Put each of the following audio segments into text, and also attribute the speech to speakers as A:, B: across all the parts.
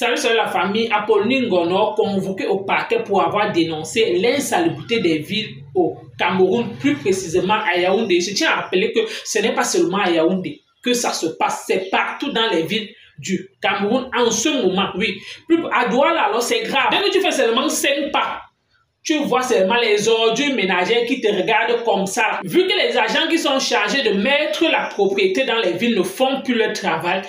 A: Salut la famille. Apolline Ngono, convoqué au parquet pour avoir dénoncé l'insalubrité des villes au Cameroun, plus précisément à Yaoundé. Je tiens à rappeler que ce n'est pas seulement à Yaoundé que ça se passe, c'est partout dans les villes du Cameroun en ce moment. Oui, plus à Douala, alors c'est grave. Dès que tu fais seulement 5 pas, tu vois seulement les ordures ménagères qui te regardent comme ça. Vu que les agents qui sont chargés de mettre la propriété dans les villes ne font plus leur travail,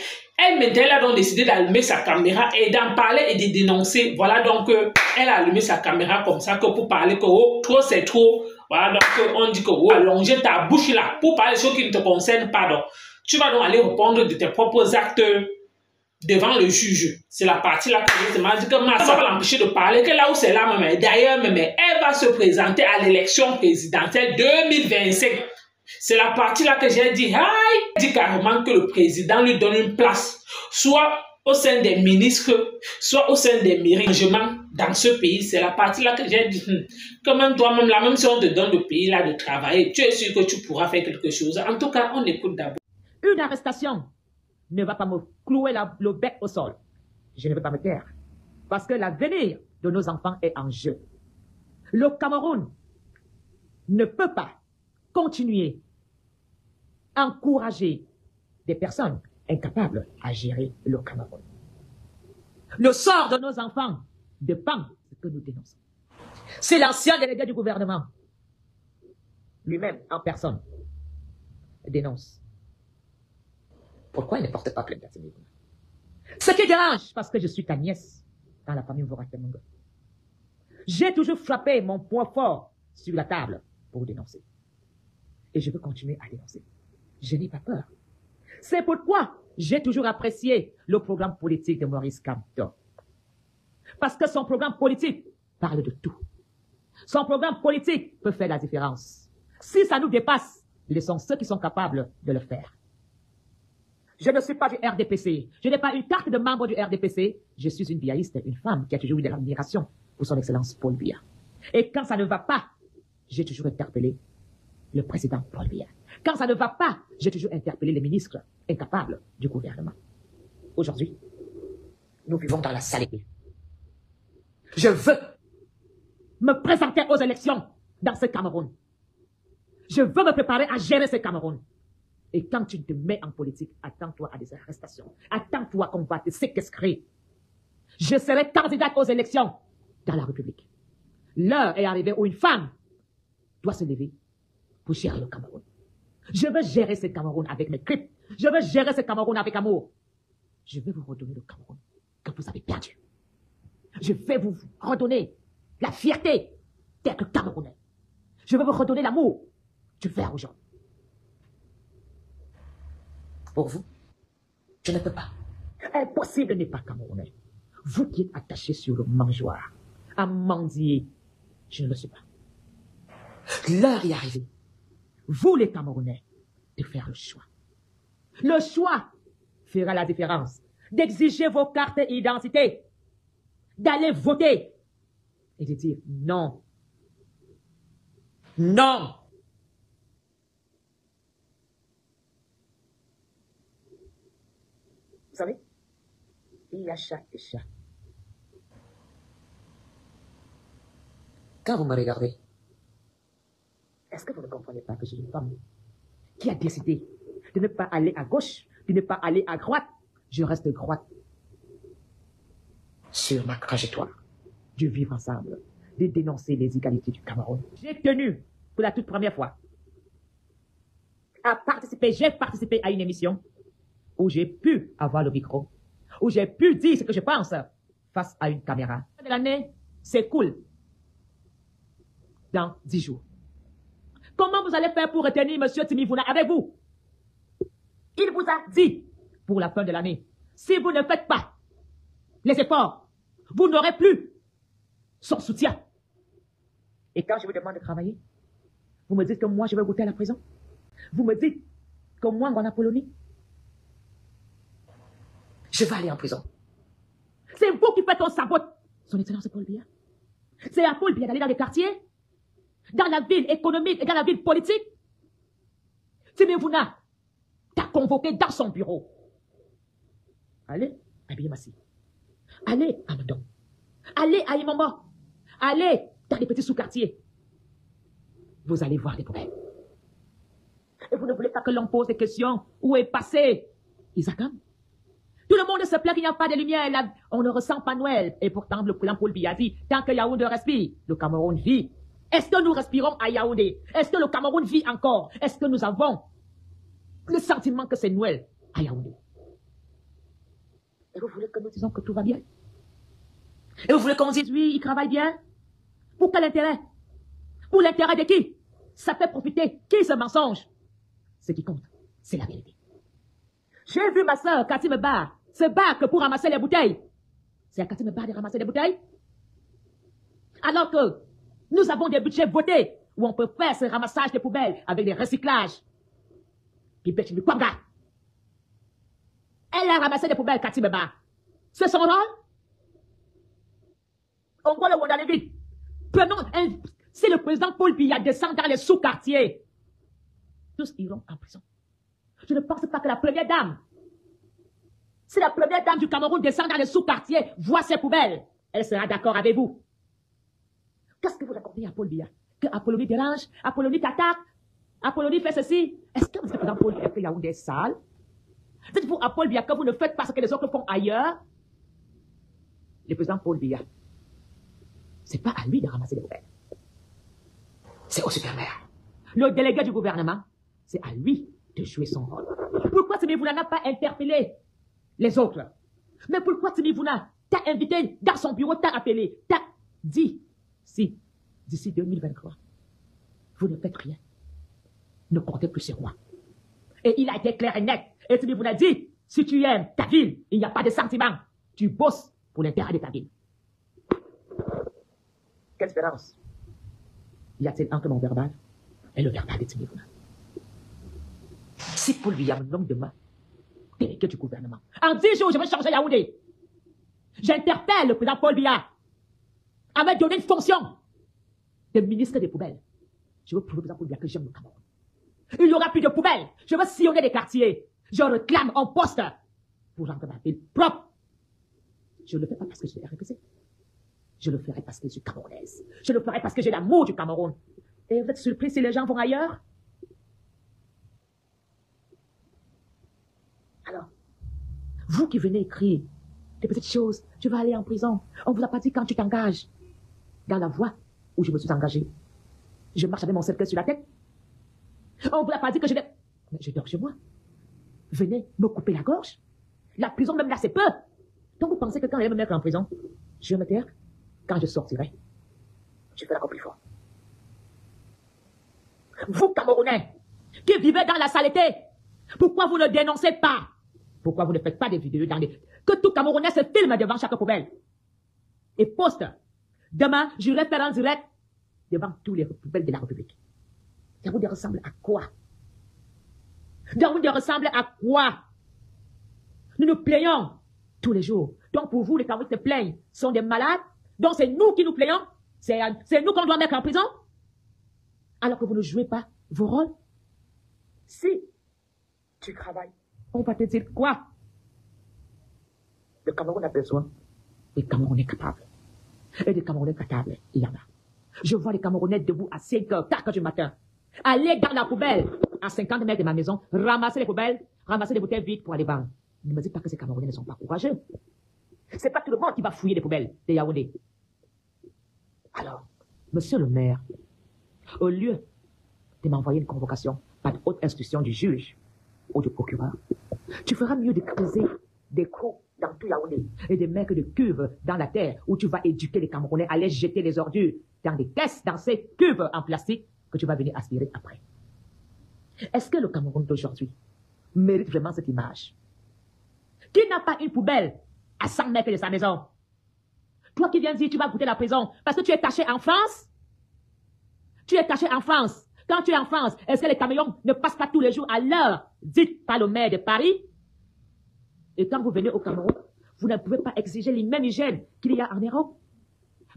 A: elle a donc décidé d'allumer sa caméra et d'en parler et de dénoncer. Voilà, donc elle a allumé sa caméra comme ça que pour parler que oh, trop c'est trop. Voilà, donc on dit que oh, allonger ta bouche là pour parler de choses qui ne te concernent pas. Donc, tu vas donc aller répondre de tes propres actes devant le juge. C'est la partie là que je te dis que ça va l'empêcher de parler, que là où c'est là même. D'ailleurs, même, elle va se présenter à l'élection présidentielle 2025. C'est la partie là que j'ai dit, aïe, dit carrément que le président lui donne une place, soit au sein des ministres, soit au sein des mairies dans ce pays. C'est la partie là que j'ai dit, quand même toi-même, là, même si on te donne le pays là de travailler, tu es sûr que tu pourras faire quelque chose. En tout cas, on écoute d'abord.
B: Une arrestation ne va pas me clouer le bec au sol. Je ne vais pas me taire. Parce que l'avenir de nos enfants est en jeu. Le Cameroun ne peut pas continuer à encourager des personnes incapables à gérer le Cameroun. Le sort de nos enfants dépend de ce que nous dénonçons. C'est l'ancien délégué du gouvernement, lui-même en personne, dénonce. Pourquoi il ne porte pas plainte à ce niveau? Ce qui dérange, parce que je suis ta nièce dans la famille Mvorakemunga. J'ai toujours frappé mon poing fort sur la table pour dénoncer. Et je veux continuer à dénoncer. Je n'ai pas peur. C'est pourquoi j'ai toujours apprécié le programme politique de Maurice Kamto. Parce que son programme politique parle de tout. Son programme politique peut faire la différence. Si ça nous dépasse, laissons ceux qui sont capables de le faire. Je ne suis pas du RDPC. Je n'ai pas une carte de membre du RDPC. Je suis une biaïste, une femme qui a toujours eu de l'admiration pour son excellence Paul Biya. Et quand ça ne va pas, j'ai toujours interpellé le président Paul Biya. Quand ça ne va pas, j'ai toujours interpellé les ministres incapables du gouvernement. Aujourd'hui, nous vivons dans la saleté. Je veux me présenter aux élections dans ce Cameroun. Je veux me préparer à gérer ce Cameroun. Et quand tu te mets en politique, attends-toi à des arrestations. Attends-toi qu'on va te séquestrer. Je serai candidate aux élections dans la République. L'heure est arrivée où une femme doit se lever pour gérer le Cameroun. Je veux gérer ce Cameroun avec mes tripes. Je veux gérer ce Cameroun avec amour. Je vais vous redonner le Cameroun que vous avez perdu. Je vais vous redonner la fierté d'être Camerounais. Je vais vous redonner l'amour du vert au jaune. Pour vous, je ne peux pas. Impossible n'est pas Camerounais. Vous qui êtes attaché sur le mangeoire, à mendier, je ne le suis pas. L'heure est arrivée. Vous les Camerounais, de faire le choix. Le choix fera la différence. D'exiger vos cartes d'identité, d'aller voter et de dire non. Non. Vous savez, il y a chat et chat. Quand vous me regardez, est-ce que vous ne comprenez pas que j'ai une femme qui a décidé de ne pas aller à gauche, de ne pas aller à droite? Je reste droite sur ma trajectoire du vivre ensemble, de dénoncer les inégalités du Cameroun. J'ai tenu pour la toute première fois à participer, j'ai participé à une émission où j'ai pu avoir le micro, où j'ai pu dire ce que je pense face à une caméra. L'année s'écoule dans 10 jours. Comment vous allez faire pour retenir M. Timifuna avec vous? Il vous a dit, pour la fin de l'année, si vous ne faites pas les efforts, vous n'aurez plus son soutien. Et quand je vous demande de travailler, vous me dites que moi, je vais goûter à la prison. Vous me dites que moi, en Apollonie, je vais aller en prison. C'est vous qui faites ton sabot. Son excellence Paul Biya. C'est à Paul Biya d'aller dans les quartiers, dans la ville économique et dans la ville politique. Timifuna t'a convoqué dans son bureau. Allez, habillez Massi. Allez à Mandon. Allez à Imamba. Allez dans les petits sous-quartiers. Vous allez voir des poubelles. Et vous ne voulez pas que l'on pose des questions. Où est passé Isakam? Tout le monde se plaint qu'il n'y a pas de lumière. Là, on ne ressent pas Noël. Et pourtant, le président Paul Biya dit, tant que Yaoundé respire, le Cameroun vit. Est-ce que nous respirons à Yaoundé? Est-ce que le Cameroun vit encore? Est-ce que nous avons le sentiment que c'est Noël à Yaoundé? Et vous voulez que nous disions que tout va bien? Et vous voulez qu'on dise, oui, il travaille bien? Pour quel intérêt? Pour l'intérêt de qui? Ça fait profiter qui ce mensonge? Ce qui compte, c'est la vérité. J'ai vu ma soeur, Cathy Meba, se battre pour ramasser les bouteilles. C'est à Cathy Meba de ramasser les bouteilles? Alors que nous avons des budgets votés où on peut faire ce ramassage de poubelles avec des recyclages. Puis Betty Kwanga. Elle a ramassé des poubelles, Cathy Meba. C'est son rôle? On voit le monde aller vite. Prenons si le président Paul Biya descend dans les sous-quartiers, tous iront en prison. Je ne pense pas que la première dame, si la première dame du Cameroun descend dans les sous-quartiers, voit ses poubelles, elle sera d'accord avec vous. Qu'est-ce que vous racontez à Paul Biya? Que Apollonie dérange, Apollonie t'attaque, Apollonie fait ceci. Est-ce que vous êtes président Paul Biya que Yaoundé est sale? Dites-vous à Paul Biya que vous ne faites pas ce que les autres font ailleurs? Le président Paul Biya, c'est pas à lui de ramasser les poubelles. C'est au super-maire. Le délégué du gouvernement, c'est à lui de jouer son rôle. Pourquoi Timivuna n'a pas interpellé les autres? Mais pourquoi Timivuna t'a invité dans son bureau, t'a appelé, t'a dit, si, d'ici 2023, vous ne faites rien, ne comptez plus sur moi. Et il a été clair et net. Et Timivuna dit, si tu aimes ta ville, il n'y a pas de sentiment. Tu bosses pour l'intérêt de ta ville. Quelle différence y a-t-il entre mon verbal et le verbal de Timivuna? Si Paul Biya me nomme demain délégué du gouvernement, en 10 jours, je vais changer Yaoundé. J'interpelle le président Paul Biya à me donner une fonction de ministre des poubelles. Je veux prouver au président Paul Biya que j'aime le Cameroun. Il n'y aura plus de poubelles. Je veux sillonner des quartiers. Je réclame un poste pour rendre ma ville propre. Je ne le fais pas parce que je suis RPC. Je le ferai parce que je suis camerounaise. Je le ferai parce que j'ai l'amour du Cameroun. Et vous êtes surpris si les gens vont ailleurs? Alors, vous qui venez écrire des petites choses, tu vas aller en prison. On ne vous a pas dit quand tu t'engages dans la voie où je me suis engagé. Je marche avec mon cercueil sur la tête. On ne vous a pas dit que je... Mais je dors chez moi. Venez me couper la gorge. La prison, même là, c'est peu. Donc vous pensez que quand elle va me mettre en prison, je vais me taire? Quand je sortirai, je ferai encore plus fort. Vous, Camerounais, qui vivez dans la saleté, pourquoi vous ne dénoncez pas? Pourquoi vous ne faites pas des vidéos dans les... Que tout Camerounais se filme devant chaque poubelle et poste. Demain, j'irai faire en direct devant tous les poubelles de la République. Yaoundé ressemble à quoi? Yaoundé ressemble à quoi? Nous nous plaignons tous les jours. Donc pour vous, les Camerounais se plaignent, sont des malades. Donc c'est nous qui nous plaignons. C'est nous qu'on doit mettre en prison. Alors que vous ne jouez pas vos rôles. Si tu travailles, on va te dire quoi? Le Cameroun a besoin des Camerounais capables. Et des Camerounais capables, il y en a. Je vois les Camerounais debout à 5h, 4h du matin. Aller dans la poubelle, à 50 mètres de ma maison, ramasser les poubelles, ramasser les bouteilles vides pour aller vendre. Ne me dites pas que ces Camerounais ne sont pas courageux. C'est pas tout le monde qui va fouiller les poubelles de Yaoundé. Alors, monsieur le maire, au lieu de m'envoyer une convocation par haute instruction du juge ou du procureur, tu feras mieux de creuser des trous dans tout Yaoundé et de mettre des cuves dans la terre où tu vas éduquer les Camerounais à aller jeter les ordures dans des caisses, dans ces cuves en plastique que tu vas venir aspirer après. Est-ce que le Cameroun d'aujourd'hui mérite vraiment cette image? Qui n'a pas une poubelle à 100 mètres de sa maison? Toi qui viens dire tu vas goûter la prison parce que tu es caché en France? Tu es caché en France. Quand tu es en France, est-ce que les camions ne passent pas tous les jours à l'heure dite par le maire de Paris? Et quand vous venez au Cameroun, vous ne pouvez pas exiger les mêmes hygiènes qu'il y a en Europe.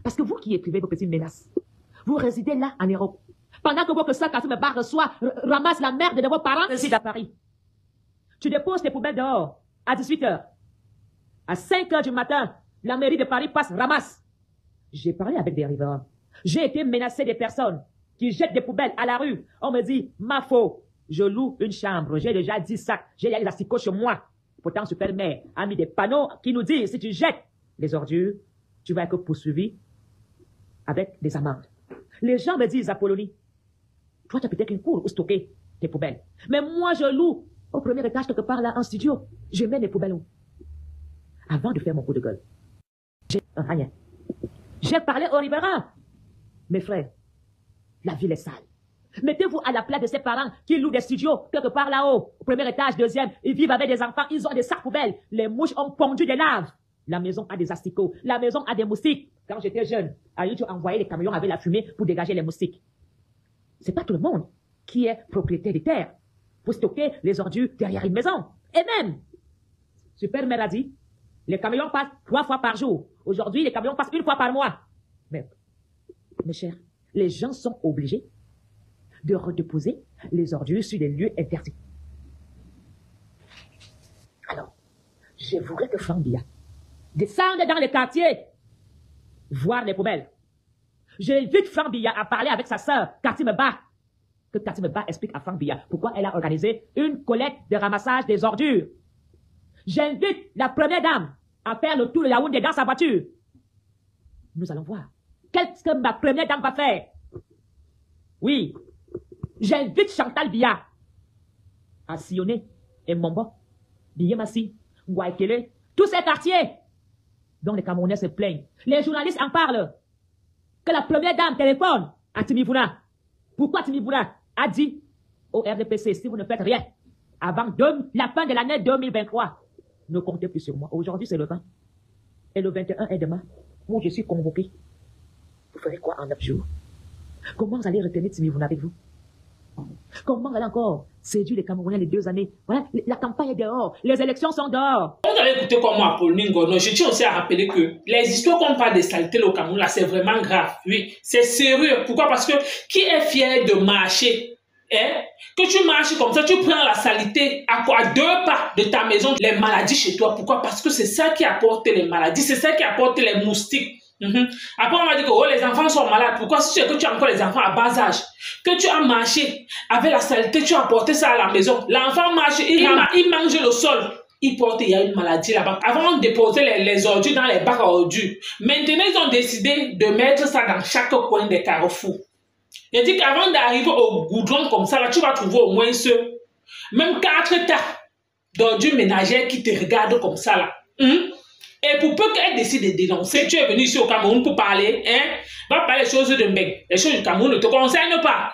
B: Parce que vous qui écrivez vos petites menaces, vous résidez là en Europe. Pendant que votre soeur Kassim Ba ramasse la merde de vos parents ici à Paris. Tu déposes tes poubelles dehors à 18h. À 5h du matin, La mairie de Paris passe, ramasse. J'ai parlé avec des riverains. J'ai été menacé des personnes qui jettent des poubelles à la rue. On me dit, ma faute, je loue une chambre. J'ai déjà 10 sacs. J'ai les asticots chez moi. Pourtant, Supermaire a mis des panneaux qui nous disent, si tu jettes les ordures, tu vas être poursuivi avec des amendes. Les gens me disent, Apollonie, toi, tu as peut-être une cour où stocker tes poubelles. Mais moi, je loue au premier étage, quelque part là, en studio. Je mets les poubelles où? Avant de faire mon coup de gueule, j'ai rien. J'ai parlé aux riverains. Mes frères, la ville est sale. Mettez-vous à la place de ces parents qui louent des studios quelque part là-haut, au premier étage, deuxième. Ils vivent avec des enfants, ils ont des sacs poubelles. Les mouches ont pondu des larves. La maison a des asticots. La maison a des moustiques. Quand j'étais jeune, à YouTube, envoyé les camions avec la fumée pour dégager les moustiques. C'est pas tout le monde qui est propriétaire des terres pour stocker les ordures derrière une maison. Et même, Supermaire a dit, les camions passent 3 fois par jour. Aujourd'hui, les camions passent 1 fois par mois. Mais, mes chers, les gens sont obligés de redéposer les ordures sur des lieux interdits. Alors, je voudrais que Franck Biya descende dans les quartiers, voir les poubelles. J'invite Franck Biya à parler avec sa sœur, Cathy Meba. Que Cathy Meba explique à Franck Biya pourquoi elle a organisé une collecte de ramassage des ordures. J'invite la première dame à faire le tour de Yaoundé dans sa voiture. Nous allons voir. Qu'est-ce que ma première dame va faire? Oui. J'invite Chantal Biya à sillonner et Mombo, Biyemassi, Ngouaikele, tous ces quartiers dont les Camerounais se plaignent. Les journalistes en parlent. Que la première dame téléphone à Timibuna. Pourquoi Timibuna a dit au RDPC, si vous ne faites rien avant la fin de l'année 2023, ne comptez plus sur moi. Aujourd'hui, c'est le 20. Et le 21 est demain, où je suis convoqué. Vous ferez quoi en 9 jours? Comment vous allez retenir Timibuna avec vous? Comment vous allez encore séduire les Camerounais les 2 années? Voilà, la campagne est dehors, les élections sont dehors.
A: Vous avez écouté comme moi, Apollonie Ngono. Je tiens aussi à rappeler que les histoires qu'on parle de saleté au Cameroun, là, c'est vraiment grave. Oui, c'est sérieux. Pourquoi? Parce que qui est fier de marcher? Que tu marches comme ça, tu prends la saleté à 2 pas de ta maison, les maladies chez toi. Pourquoi? Parce que c'est ça qui apporte les maladies, c'est ça qui apporte les moustiques. Après, on m'a dit que oh, les enfants sont malades. Pourquoi? Si tu as encore les enfants à bas âge, que tu as marché avec la saleté, tu as apporté ça à la maison. L'enfant marche, il mange le sol. Il y a une maladie là-bas. Avant, on déposait les ordures dans les bacs à ordures. Maintenant, ils ont décidé de mettre ça dans chaque coin des carrefours. Je dis qu'avant d'arriver au goudron comme ça, là, tu vas trouver au moins même 4 tas d'ordures ménagères qui te regardent comme ça là. Et pour peu qu'elle décide de dénoncer, tu es venu ici au Cameroun pour parler, va parler des choses de Mbeng. Les choses du Cameroun ne te concernent pas.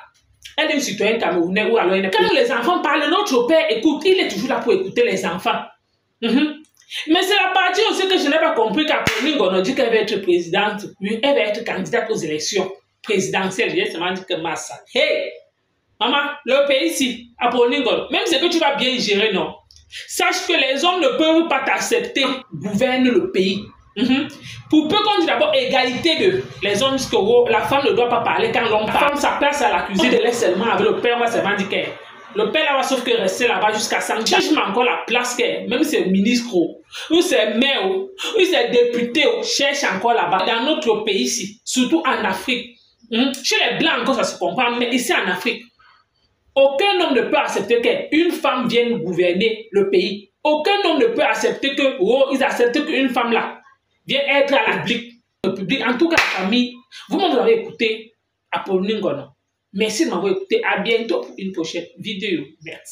A: Elle est une citoyenne camerounaise ou alors elle est... Quand les enfants parlent, notre père écoute, il est toujours là pour écouter les enfants. Mais c'est la partie aussi que je n'ai pas compris qu'Apollonie Ngono dit qu'elle va être présidente, oui, elle va être candidate aux élections présidentielles. J'ai seulement dit que massa. Hey, maman, le pays ici, Apollonie Ngono, même ce que tu vas bien gérer, non? Sache que les hommes ne peuvent pas t'accepter, gouvernent le pays. Pour peu qu'on dise d'abord égalité de les hommes, que la femme ne doit pas parler quand l'homme parle. La femme, sa place à la cuisine, elle est seulement avec le père, on va seulement dire qu'elle. Le père là-bas, sauf que rester là-bas jusqu'à 100 ans. Cherche encore la place qu'elle, même si c'est ministre, ou c'est maire, ou c'est député, cherche encore là-bas. Dans notre pays ici, surtout en Afrique. Chez les Blancs, encore ça se comprend, mais ici en Afrique, aucun homme ne peut accepter qu'une femme vienne gouverner le pays. Aucun homme ne peut accepter que, ils acceptent qu'une femme là vienne être à la public. En tout cas, la famille, vous m'avez écouté Apollonie Ngono. Merci de m'avoir écouté. À bientôt pour une prochaine vidéo. Merci.